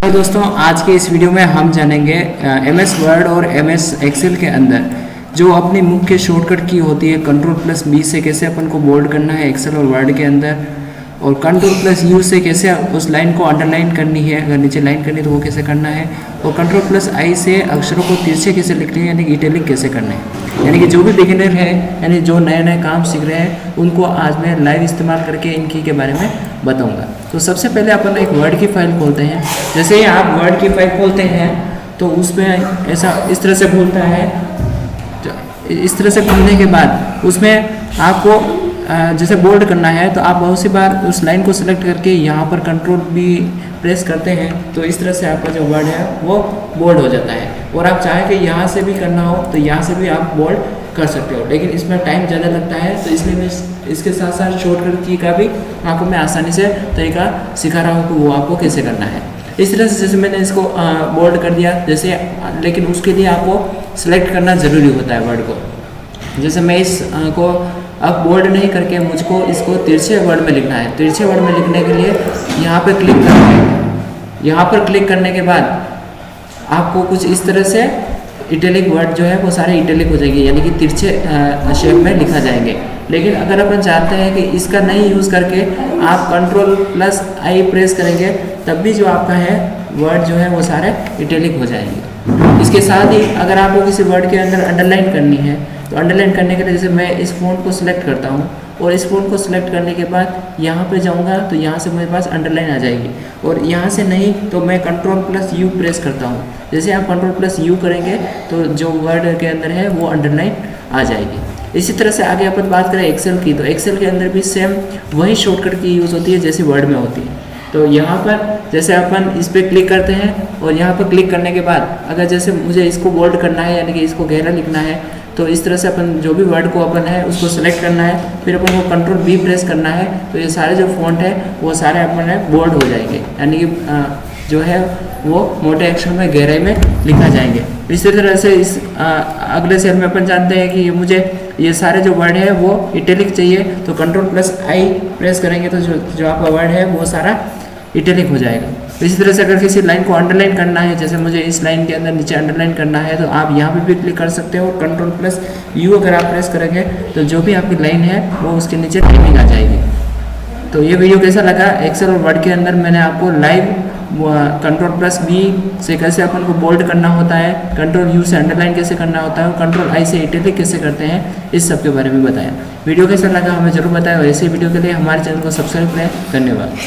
तो दोस्तों आज के इस वीडियो में हम जानेंगे एमएस वर्ड और एमएस एक्सेल के अंदर जो अपनी मुख्य शॉर्टकट की होती है कंट्रोल+B से कैसे अपन को बोल्ड करना है एक्सेल और वर्ड के अंदर, और कंट्रोल+U से कैसे उस लाइन को अंडरलाइन करनी है, अगर नीचे लाइन करनी है तो वो कैसे करना है, और कंट्रोल+I से अक्षरों को तिरछे कैसे लिखने हैं यानी कि इटैलिक कैसे करना है। यानी कि जो भी बिगिनर है यानी जो नए नए काम सीख रहे हैं उनको आज मैं लाइव इस्तेमाल करके इनकी के बारे में बताऊंगा। तो सबसे पहले अपन एक वर्ड की फाइल खोलते हैं। जैसे ही आप वर्ड की फाइल खोलते हैं तो उसमें ऐसा इस तरह से खुलता है। इस तरह से खुलने के बाद उसमें आपको जैसे बोल्ड करना है तो आप बहुत सी बार उस लाइन को सिलेक्ट करके यहाँ पर कंट्रोल+B प्रेस करते हैं तो इस तरह से आपका जो वर्ड है वो बोल्ड हो जाता है। और आप चाहें कि यहाँ से भी करना हो तो यहाँ से भी आप बोल्ड कर सकते हो, लेकिन इसमें टाइम ज़्यादा लगता है तो इसलिए मैं इसके साथ साथ शॉर्टकट की का भी आपको मैं आसानी से तरीका सिखा रहा हूँ कि वो आपको कैसे करना है। इस तरह से जैसे मैंने इसको बोल्ड कर दिया जैसे, लेकिन उसके लिए आपको सिलेक्ट करना ज़रूरी होता है वर्ड को। जैसे मैं इस को अब बोल्ड नहीं करके मुझको इसको तिरछे वर्ड में लिखना है। तिरछे वर्ड में लिखने के लिए यहाँ पर क्लिक करना है। यहाँ पर क्लिक करने के बाद आपको कुछ इस तरह से इटैलिक वर्ड जो है वो सारे इटैलिक हो जाएंगे, यानी कि तिरछे शेप में लिखा जाएंगे। लेकिन अगर अपन चाहते हैं कि इसका नहीं यूज़ करके आप कंट्रोल+I प्रेस करेंगे तब भी जो आपका है वर्ड जो है वो सारे इटैलिक हो जाएंगे। इसके साथ ही अगर आपको किसी वर्ड के अंदर अंडरलाइन करनी है तो अंडरलाइन करने के लिए जैसे मैं इस फ़ॉन्ट को सिलेक्ट करता हूँ और इस फ़ॉन्ट को सिलेक्ट करने के बाद यहाँ पे जाऊँगा तो यहाँ से मेरे पास अंडरलाइन आ जाएगी, और यहाँ से नहीं तो मैं कंट्रोल+U प्रेस करता हूँ। जैसे आप कंट्रोल+U करेंगे तो जो वर्ड के अंदर है वो अंडरलाइन आ जाएगी। इसी तरह से आगे अपन बात करें एक्सेल की, तो एक्सेल के अंदर भी सेम वही शॉर्टकट की यूज़ होती है जैसे वर्ड में होती है। तो यहाँ पर जैसे अपन इस पर क्लिक करते हैं और यहाँ पर क्लिक करने के बाद अगर जैसे मुझे इसको बोल्ड करना है यानी कि इसको गहरा लिखना है तो इस तरह से अपन जो भी वर्ड को अपन है उसको सेलेक्ट करना है, फिर अपन को कंट्रोल+B प्रेस करना है तो ये सारे जो फॉन्ट है वो सारे अपन है बोल्ड हो जाएंगे, यानी कि जो है वो मोटे अक्षर में गहराई में लिखा जाएंगे। इसी तरह से इस अगले सेल में अपन जानते हैं कि मुझे ये सारे जो वर्ड है वो इटैलिक चाहिए तो कंट्रोल+I प्रेस करेंगे तो जो आपका वर्ड है वो सारा इटैलिक हो जाएगा। इसी तरह से अगर किसी लाइन को अंडरलाइन करना है, जैसे मुझे इस लाइन के अंदर नीचे अंडरलाइन करना है तो आप यहाँ पे भी क्लिक कर सकते हो, और कंट्रोल+U अगर आप प्रेस करेंगे तो जो भी आपकी लाइन है वो उसके नीचे टाइपिंग आ जाएगी। तो ये वीडियो कैसा लगा? एक्सेल और वर्ड के अंदर मैंने आपको लाइव कंट्रोल+B से कैसे अपन को बोल्ड करना होता है, कंट्रोल+U से अंडरलाइन कैसे करना होता है, और कंट्रोल+I से इटैलिक कैसे करते हैं, इस सब के बारे में बताया। वीडियो कैसा लगा हमें जरूर बताएं, और ऐसे वीडियो के लिए हमारे चैनल को सब्सक्राइब करें। धन्यवाद।